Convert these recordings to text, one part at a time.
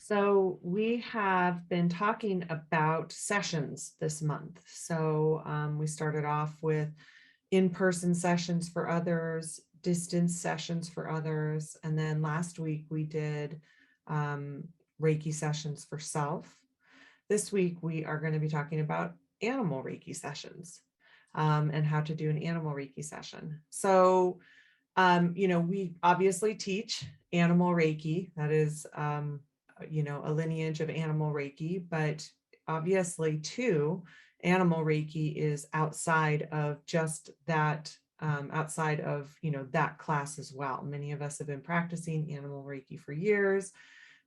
So we have been talking about sessions this month. So we started off with in-person sessions for others, distance sessions for others. And then last week we did Reiki sessions for self. This week we are going to be talking about animal Reiki sessions and how to do an animal Reiki session. So, we obviously teach animal Reiki. That is, a lineage of animal Reiki, but obviously too, animal Reiki is outside of just that, outside of, that class as well. Many of us have been practicing animal Reiki for years.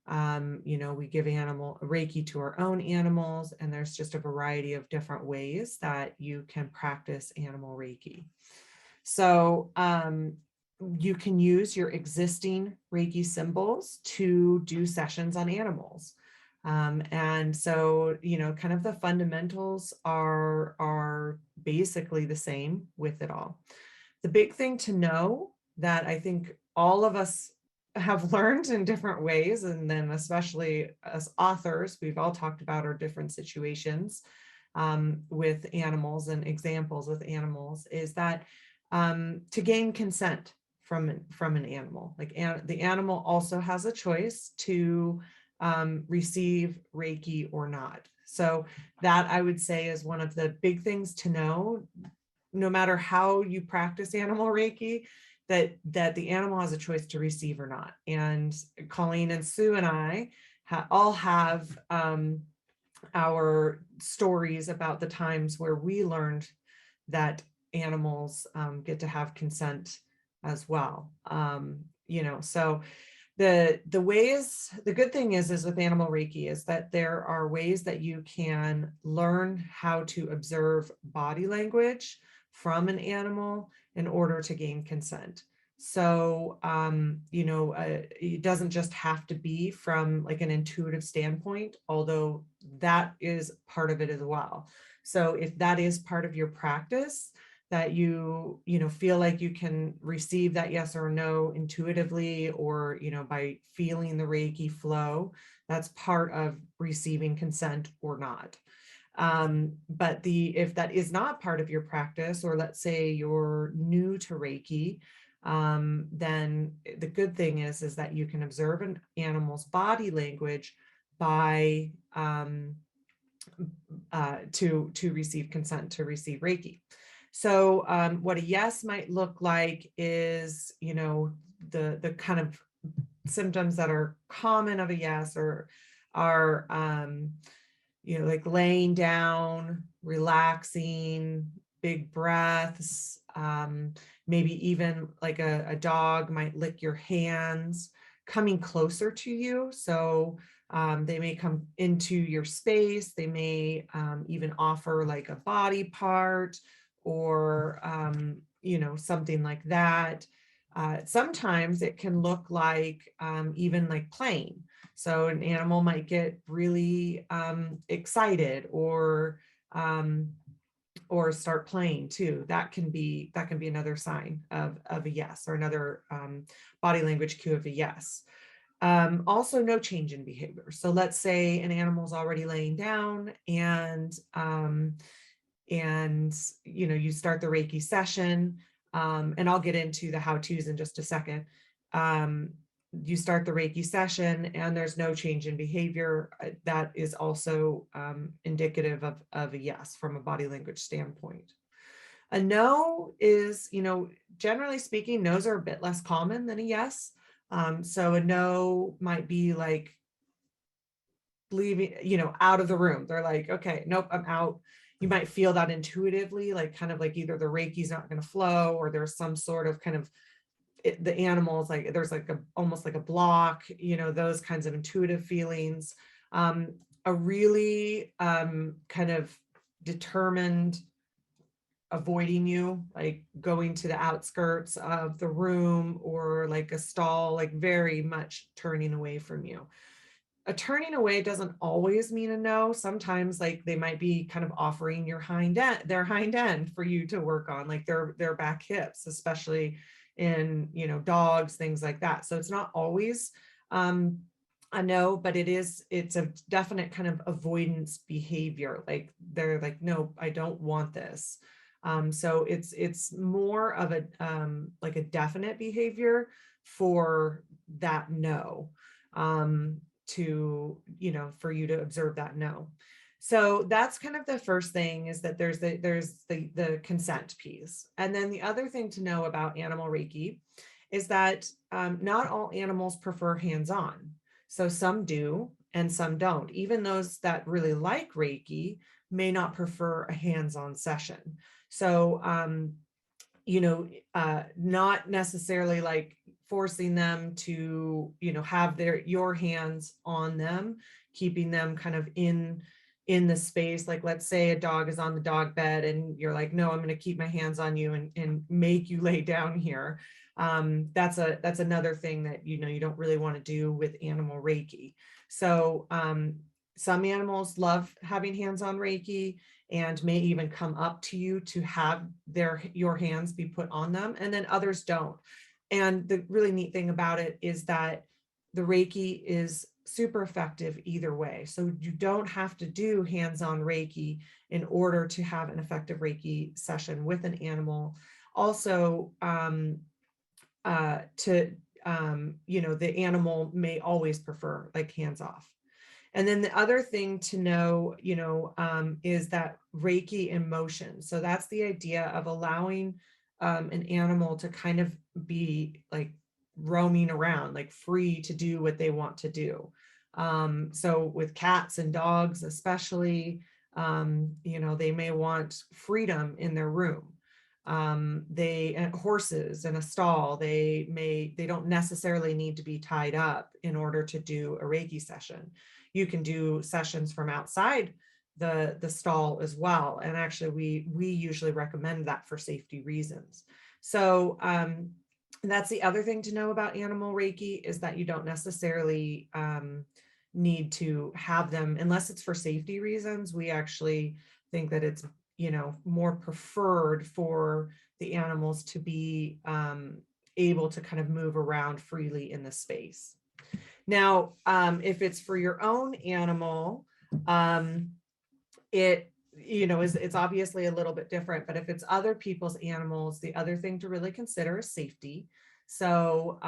We give animal Reiki to our own animals, and there's just a variety of different ways that you can practice animal Reiki. So, you can use your existing Reiki symbols to do sessions on animals. And so, kind of the fundamentals are basically the same with it all. The big thing to know that I think all of us have learned in different ways, and then especially as authors, we've all talked about our different situations with animals and examples with animals, is that to gain consent from an animal, like the animal also has a choice to receive Reiki or not. So that, I would say, is one of the big things to know, no matter how you practice animal Reiki, that the animal has a choice to receive or not. And Colleen and Sue and I all have our stories about the times where we learned that animals get to have consent as well. So the good thing is with animal Reiki is that there are ways that you can learn how to observe body language from an animal in order to gain consent. So, it doesn't just have to be from like an intuitive standpoint, although that is part of it as well. So if that is part of your practice, that you feel like you can receive that yes or no intuitively, or, by feeling the Reiki flow, that's part of receiving consent or not. But if that is not part of your practice, or let's say you're new to Reiki, then the good thing is that you can observe an animal's body language by to receive consent to receive Reiki. So what a yes might look like is, the kind of symptoms that are common of a yes are like laying down, relaxing, big breaths, maybe even like a dog might lick your hands, coming closer to you. So they may come into your space. They may even offer like a body part or, something like that. Sometimes it can look like even like playing. So an animal might get really excited or start playing too. That can be another sign of a yes, or another body language cue of a yes. Also, no change in behavior. So let's say an animal's already laying down, and you start the Reiki session, and I'll get into the how-tos in just a second. You start the Reiki session and there's no change in behavior. That is also indicative of a yes from a body language standpoint. A no is, generally speaking, no's are a bit less common than a yes. So a no might be like leaving, out of the room. They're like, okay, nope, I'm out. You might feel that intuitively, like kind of like either the Reiki's not going to flow, or there's some sort of kind of the animals, like there's like almost like a block, those kinds of intuitive feelings. A really kind of determined avoiding you, like going to the outskirts of the room, or like a stall, like very much turning away from you. A turning away doesn't always mean a no. Sometimes like they might be kind of offering their hind end for you to work on, like their back hips, especially in, dogs, things like that. So it's not always I know, but it's a definite kind of avoidance behavior. Like they're like, no, I don't want this. So it's more of a like a definite behavior for that no, to, for you to observe that no. So that's kind of the first thing, is that there's the consent piece. And then the other thing to know about animal Reiki is that not all animals prefer hands-on. So some do and some don't. Even those that really like Reiki may not prefer a hands-on session. So, not necessarily like forcing them to, have your hands on them, keeping them kind of in the space. Like, let's say a dog is on the dog bed and you're like, no, I'm going to keep my hands on you and make you lay down here. That's another thing that, you don't really want to do with animal Reiki. So, some animals love having hands-on Reiki and may even come up to you to have your hands be put on them, and then others don't. And the really neat thing about it is that the Reiki is super effective either way. So you don't have to do hands-on Reiki in order to have an effective Reiki session with an animal. Also, the animal may always prefer like hands off. And then the other thing to know, is that Reiki in motion. So that's the idea of allowing an animal to kind of be like roaming around, like free to do what they want to do. So with cats and dogs, especially, they may want freedom in their room. Horses in a stall, they don't necessarily need to be tied up in order to do a Reiki session. You can do sessions from outside the stall as well. And actually we usually recommend that for safety reasons. So that's the other thing to know about animal Reiki, is that you don't necessarily need to have them unless it's for safety reasons. We actually think that it's, more preferred for the animals to be able to kind of move around freely in the space. Now, if it's for your own animal, it's obviously a little bit different, but if it's other people's animals, the other thing to really consider is safety. So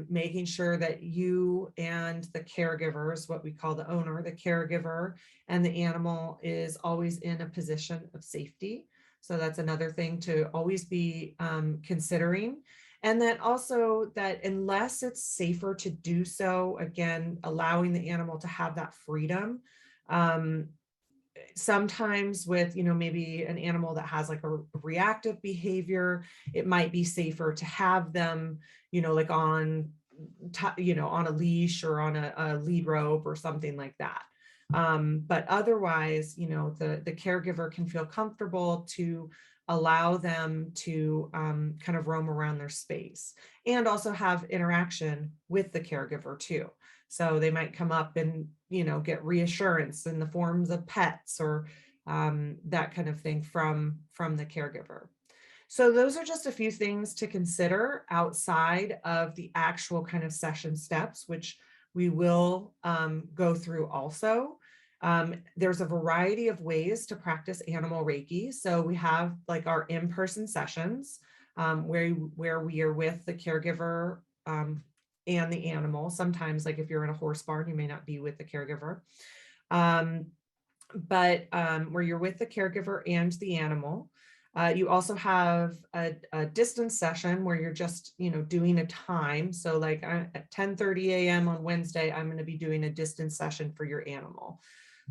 making sure that you and the caregivers, what we call the owner, the caregiver, and the animal is always in a position of safety. So that's another thing to always be considering. And then also that unless it's safer to do so, again, allowing the animal to have that freedom. Sometimes with, maybe an animal that has like a reactive behavior, it might be safer to have them, like on a leash or on a lead rope or something like that. But otherwise, the caregiver can feel comfortable to allow them to kind of roam around their space and also have interaction with the caregiver too. So they might come up and, get reassurance in the forms of pets or that kind of thing from the caregiver. So those are just a few things to consider outside of the actual kind of session steps, which we will go through also. There's a variety of ways to practice animal Reiki. So we have like our in-person sessions where we are with the caregiver and the animal. Sometimes, like if you're in a horse barn, you may not be with the caregiver. But where you're with the caregiver and the animal. You also have a distance session where you're just, doing a time. So like at 10:30 a.m. on Wednesday, I'm going to be doing a distance session for your animal.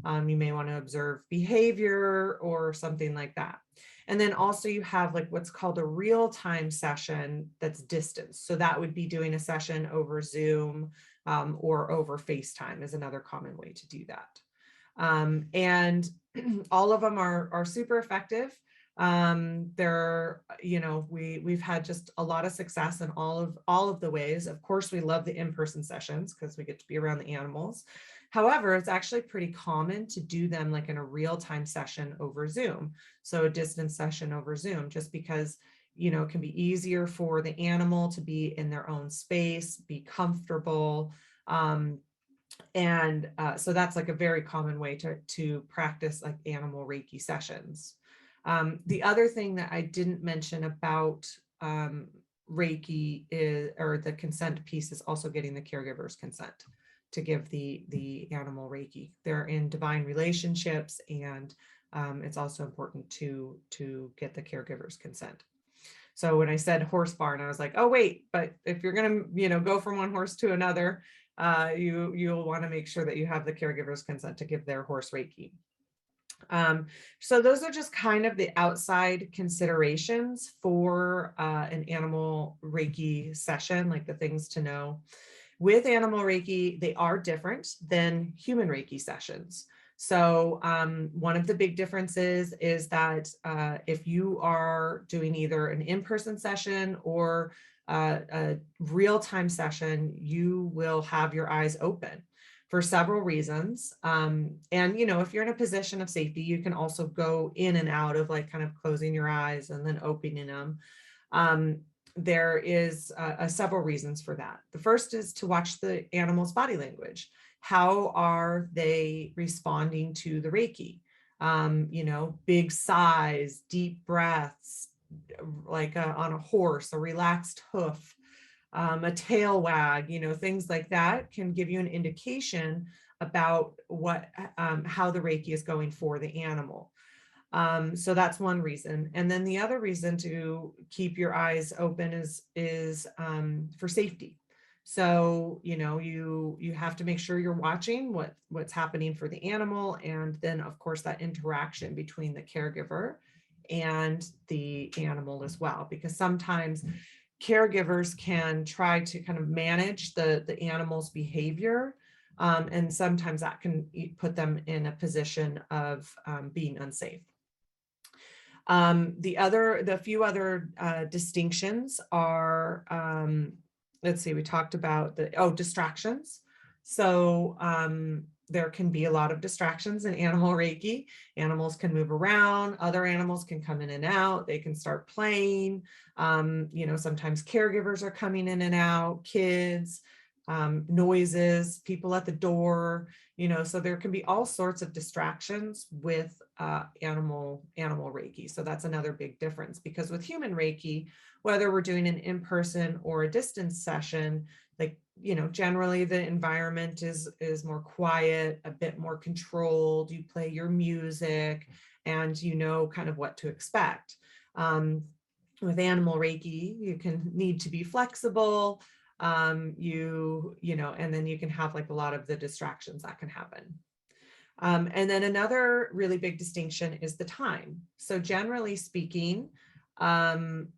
You may want to observe behavior or something like that. And then also you have like what's called a real-time session that's distance. So that would be doing a session over Zoom or over FaceTime is another common way to do that. And all of them are super effective. We've had just a lot of success in all of the ways. Of course, we love the in-person sessions because we get to be around the animals. However, it's actually pretty common to do them like in a real-time session over Zoom. So a distance session over Zoom, just because, it can be easier for the animal to be in their own space, be comfortable, So that's like a very common way to practice like animal Reiki sessions. The other thing that I didn't mention about Reiki is, or the consent piece, is also getting the caregiver's consent to give the animal Reiki. They're in divine relationships, and it's also important to get the caregiver's consent. So when I said horse barn, I was like, oh wait, but if you're gonna, go from one horse to another, you'll want to make sure that you have the caregiver's consent to give their horse Reiki. So those are just kind of the outside considerations for an animal Reiki session, like the things to know. With animal Reiki, they are different than human Reiki sessions. So one of the big differences is that if you are doing either an in-person session or a real-time session, you will have your eyes open for several reasons. And, if you're in a position of safety, you can also go in and out of like kind of closing your eyes and then opening them. There is several reasons for that. The first is to watch the animal's body language. How are they responding to the Reiki? Big sighs, deep breaths, like on a horse, a relaxed hoof, a tail wag, things like that can give you an indication about how the Reiki is going for the animal. So that's one reason. And then the other reason to keep your eyes open is for safety. So, you have to make sure you're watching what's happening for the animal. And then of course that interaction between the caregiver and the animal as well, because sometimes caregivers can try to kind of manage the animal's behavior. And sometimes that can put them in a position of being unsafe. The few other distinctions are, let's see, we talked about distractions. So there can be a lot of distractions in animal Reiki. Animals can move around, other animals can come in and out, they can start playing. Sometimes caregivers are coming in and out, kids, noises, people at the door, so there can be all sorts of distractions with animal Reiki. So that's another big difference, because with human Reiki, whether we're doing an in-person or a distance session, like, generally the environment is more quiet, a bit more controlled. You play your music and kind of what to expect. With animal Reiki, you can need to be flexible. And then you can have like a lot of the distractions that can happen. And then another really big distinction is the time. So generally speaking, human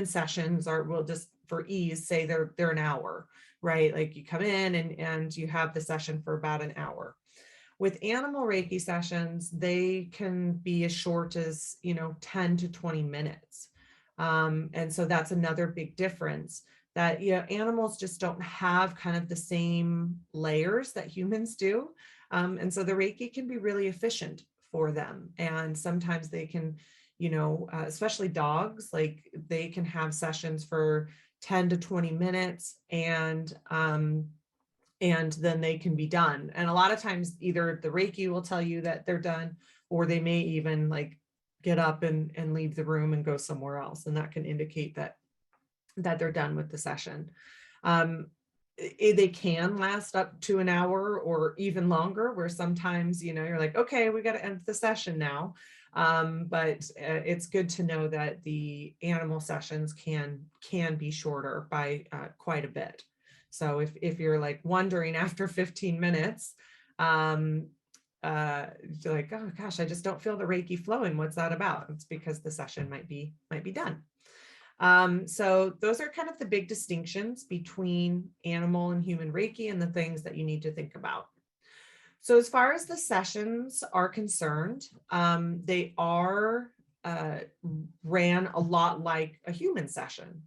sessions we'll just for ease say they're an hour, right? Like you come in and you have the session for about an hour. With animal Reiki sessions, they can be as short as 10 to 20 minutes. And so that's another big difference, that animals just don't have kind of the same layers that humans do. And so the Reiki can be really efficient for them. And sometimes they can, especially dogs, like they can have sessions for 10 to 20 minutes and then they can be done. And a lot of times either the Reiki will tell you that they're done, or they may even like get up and leave the room and go somewhere else. And that can indicate that they're done with the session. They can last up to an hour or even longer, where sometimes, you're like, okay, we got to end the session now. But it's good to know that the animal sessions can be shorter by quite a bit. So if you're like wondering after 15 minutes, you're like, oh gosh, I just don't feel the Reiki flowing. What's that about? It's because the session might be done. So those are kind of the big distinctions between animal and human Reiki and the things that you need to think about. So as far as the sessions are concerned, they are ran a lot like a human session.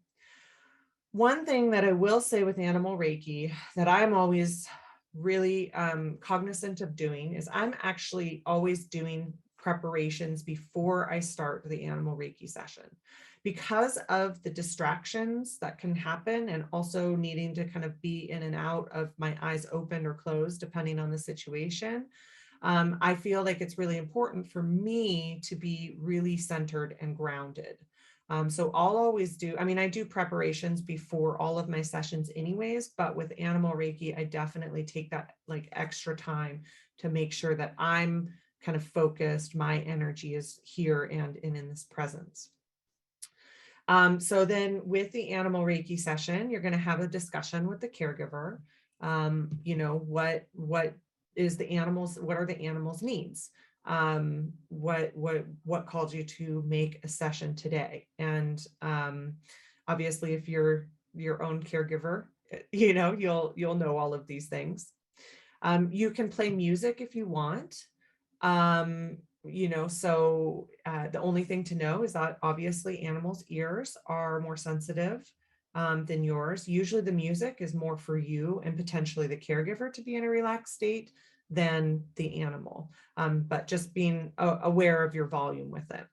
One thing that I will say with animal Reiki that I'm always really cognizant of doing is I'm actually always doing preparations before I start the animal Reiki session. Because of the distractions that can happen, and also needing to kind of be in and out of my eyes open or closed, depending on the situation, I feel like it's really important for me to be really centered and grounded. So I'll always do, I mean, I do preparations before all of my sessions anyways, but with animal Reiki, I definitely take that like extra time to make sure that I'm kind of focused, my energy is here and in this presence. So then with the animal Reiki session, you're going to have a discussion with the caregiver. You know, what is the animals, what are the animals' needs? What called you to make a session today? And obviously, if you're your own caregiver, you know, you'll know all of these things. You can play music if you want. You know, so the only thing to know is that obviously animals' ears are more sensitive than yours. Usually the music is more for you and potentially the caregiver to be in a relaxed state than the animal, but just being aware of your volume with it.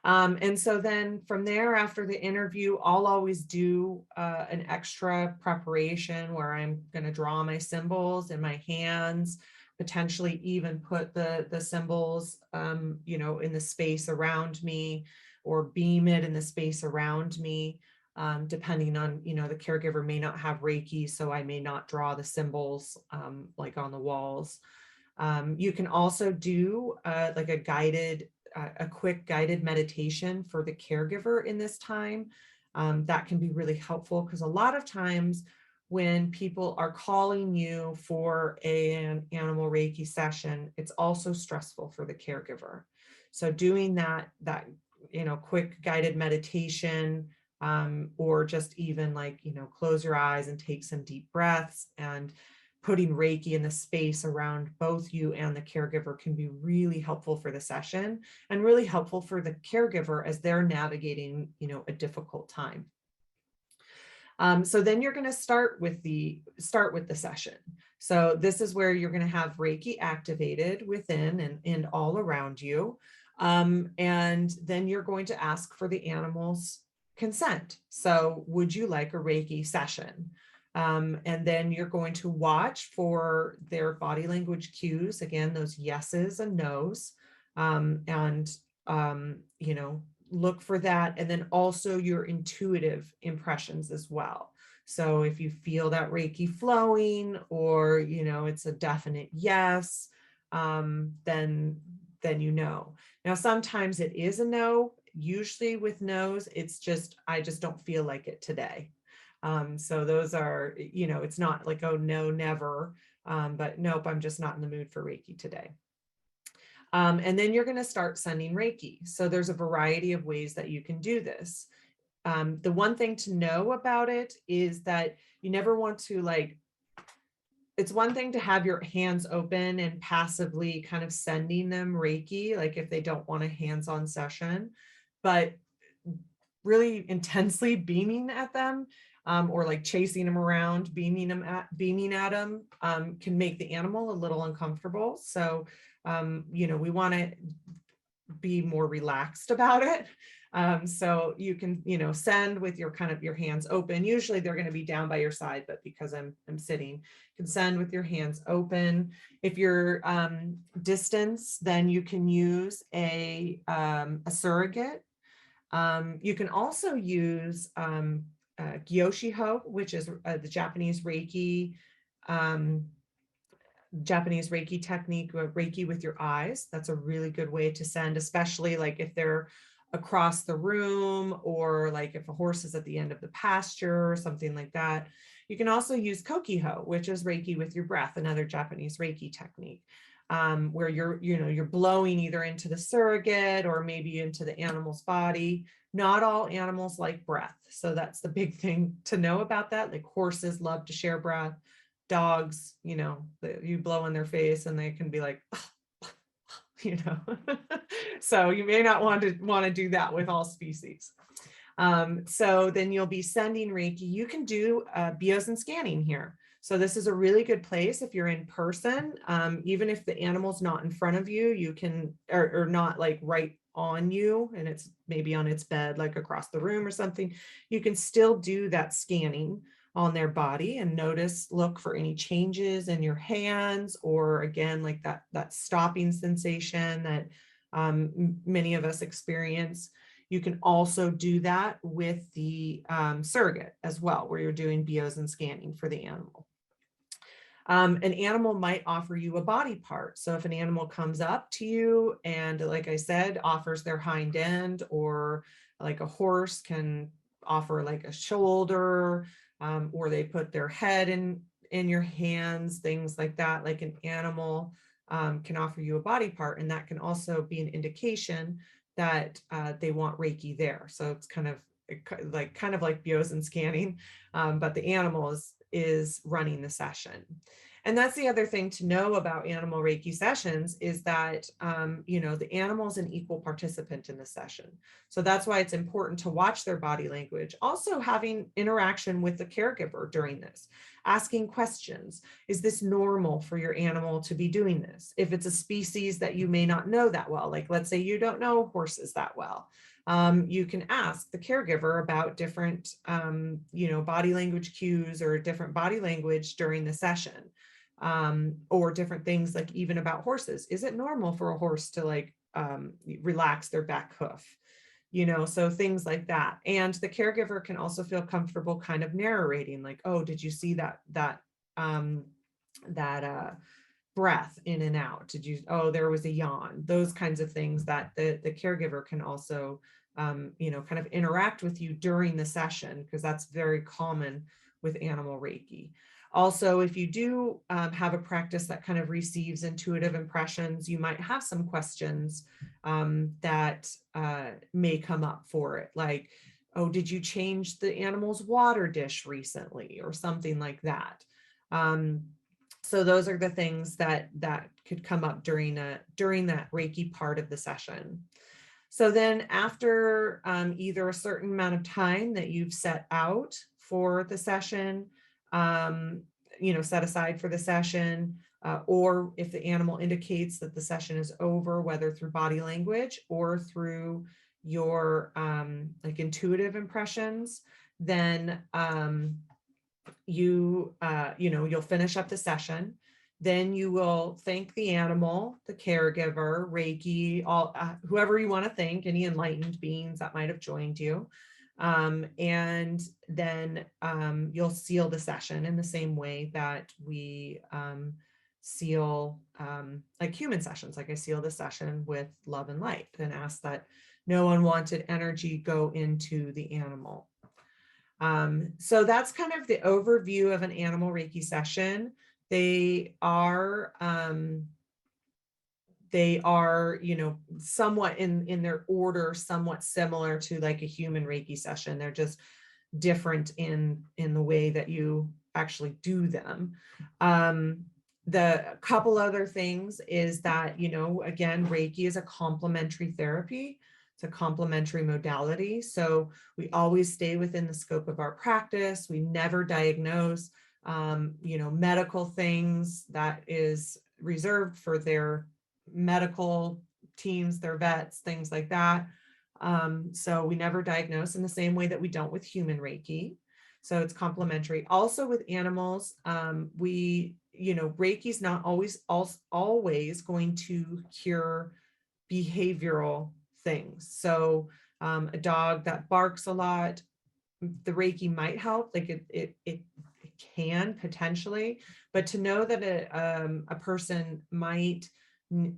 And so then from there, after the interview, I'll always do an extra preparation where I'm going to draw my symbols in my hands, potentially even put the symbols, you know, in the space around me, or beam it in the space around me, depending on, you know, the caregiver may not have Reiki, so I may not draw the symbols like on the walls. You can also do like a quick guided meditation for the caregiver in this time. That can be really helpful because a lot of times when people are calling you for an animal Reiki session, it's also stressful for the caregiver. So doing that, you know, quick guided meditation, or just even like, you know, close your eyes and take some deep breaths, and putting Reiki in the space around both you and the caregiver can be really helpful for the session, and really helpful for the caregiver as they're navigating, you know, a difficult time. So then you're going to start with the session. So this is where you're going to have Reiki activated within and all around you. And then you're going to ask for the animal's consent. So would you like a Reiki session? And then you're going to watch for their body language cues, again, those yeses and nos, and you know, look for that. And then also your intuitive impressions as well. So if you feel that Reiki flowing, or, you know, it's a definite yes, then you know. Now, sometimes it is a no. Usually with no's, it's just, I just don't feel like it today. So those are, you know, it's not like, oh, no, never, but nope, I'm just not in the mood for Reiki today. And then you're going to start sending Reiki. So there's a variety of ways that you can do this. The one thing to know about it is that you never want to, like, it's one thing to have your hands open and passively kind of sending them Reiki, like if they don't want a hands-on session, but really intensely beaming at them, or like chasing them around, beaming at them, can make the animal a little uncomfortable. So, you know, we want to be more relaxed about it. So you can, you know, send with your kind of your hands open. Usually they're going to be down by your side, but because I'm sitting, you can send with your hands open. If you're distance, then you can use a surrogate. You can also use Gyoshiho, which is the Japanese Reiki technique, Reiki with your eyes. That's a really good way to send, especially like if they're across the room, or like if a horse is at the end of the pasture or something like that. You can also use Kokiho, which is Reiki with your breath, another Japanese Reiki technique, where you're blowing either into the surrogate or maybe into the animal's body. Not all animals like breath. So that's the big thing to know about that. Like horses love to share breath. Dogs, you know, you blow in their face and they can be like, you know, so you may not want to do that with all species. So then you'll be sending Reiki. You can do bios and scanning here. So this is a really good place if you're in person, even if the animal's not in front of you, you can, or not like right on you, and it's maybe on its bed, like across the room or something, you can still do that scanning on their body and notice, look for any changes in your hands, or again, like that stopping sensation that many of us experience. You can also do that with the surrogate as well, where you're doing bios and scanning for the animal. An animal might offer you a body part. So if an animal comes up to you and, like I said, offers their hind end, or like a horse can offer like a shoulder, or they put their head in your hands, things like that, like an animal can offer you a body part, and that can also be an indication that they want Reiki there. So it's kind of like bios and scanning, but the animal is running the session. And that's the other thing to know about animal Reiki sessions, is that, the animal's an equal participant in the session. So that's why it's important to watch their body language. Also having interaction with the caregiver during this, asking questions. Is this normal for your animal to be doing this? If it's a species that you may not know that well, like let's say you don't know horses that well, you can ask the caregiver about different, body language cues, or different body language during the session, or different things, like even about horses. Is it normal for a horse to like relax their back hoof? So things like that. And the caregiver can also feel comfortable kind of narrating, like, oh, did you see that breath in and out? Did you, oh, there was a yawn? Those kinds of things that the caregiver can also, kind of interact with you during the session, because that's very common with animal Reiki. Also, if you do have a practice that kind of receives intuitive impressions, you might have some questions that may come up for it, like, oh, did you change the animal's water dish recently, or something like that. So those are the things that could come up during that Reiki part of the session. So then after either a certain amount of time that you've set out for the session, set aside for the session, or if the animal indicates that the session is over, whether through body language or through your like intuitive impressions, then you'll finish up the session. Then you will thank the animal, the caregiver, Reiki, all whoever you want to thank, any enlightened beings that might have joined you. And then you'll seal the session in the same way that we seal like human sessions. Like I seal the session with love and light, and ask that no unwanted energy go into the animal. So that's kind of the overview of an animal Reiki session. They are, somewhat in their order, somewhat similar to like a human Reiki session. They're just different in the way that you actually do them. The couple other things is that, again, Reiki is a complementary therapy. It's a complementary modality. So we always stay within the scope of our practice. We never diagnose, medical things. That is reserved for their medical teams, their vets, things like that. So we never diagnose in the same way that we don't with human Reiki. So it's complementary. Also with animals, Reiki is not always going to cure behavioral things. So a dog that barks a lot, the Reiki might help. Like it can potentially, but to know that a person might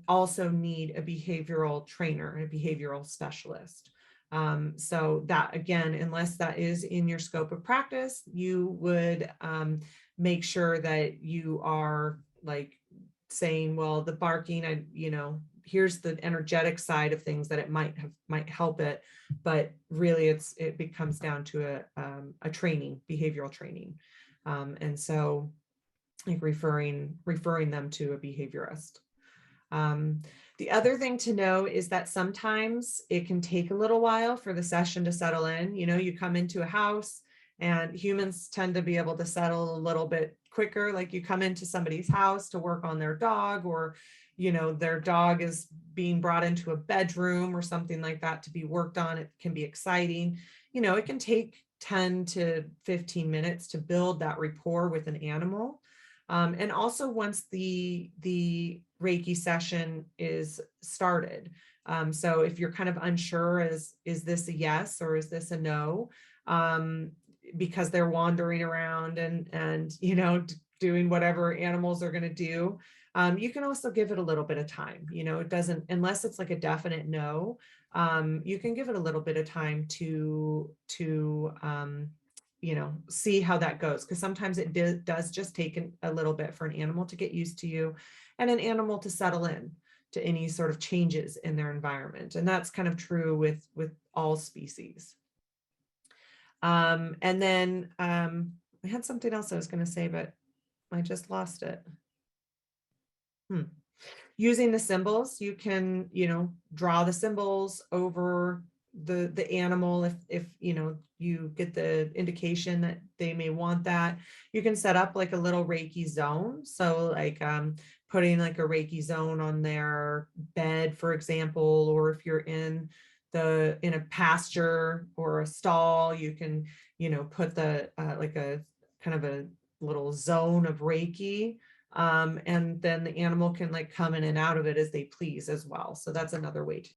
also need a behavioral trainer, a behavioral specialist. So that, again, unless that is in your scope of practice, you would make sure that you are like saying, well, the barking, here's the energetic side of things that it might help it, but really it becomes down to a training, behavioral training. And so like referring them to a behaviorist. The other thing to know is that sometimes it can take a little while for the session to settle in. You come into a house, and humans tend to be able to settle a little bit quicker. Like you come into somebody's house to work on their dog, or, you know, their dog is being brought into a bedroom or something like that to be worked on. It can be exciting. You know, it can take 10 to 15 minutes to build that rapport with an animal. And also once the Reiki session is started. So if you're kind of unsure, is this a yes or is this a no? Because they're wandering around and you know, doing whatever animals are going to do. You can also give it a little bit of time. You know, it doesn't, unless it's like a definite no, you can give it a little bit of time to you know, see how that goes. Because sometimes it does just take a little bit for an animal to get used to you and an animal to settle in to any sort of changes in their environment. And that's kind of true with all species. And then I had something else I was going to say, but I just lost it. Using the symbols, you can, you know, draw the symbols over the animal if you know, you get the indication that they may want that. You can set up like a little Reiki zone. So like putting like a Reiki zone on their bed, for example, or if you're in a pasture or a stall, you can, you know, put the like a kind of a little zone of Reiki. And then the animal can like come in and out of it as they please as well. So that's another way to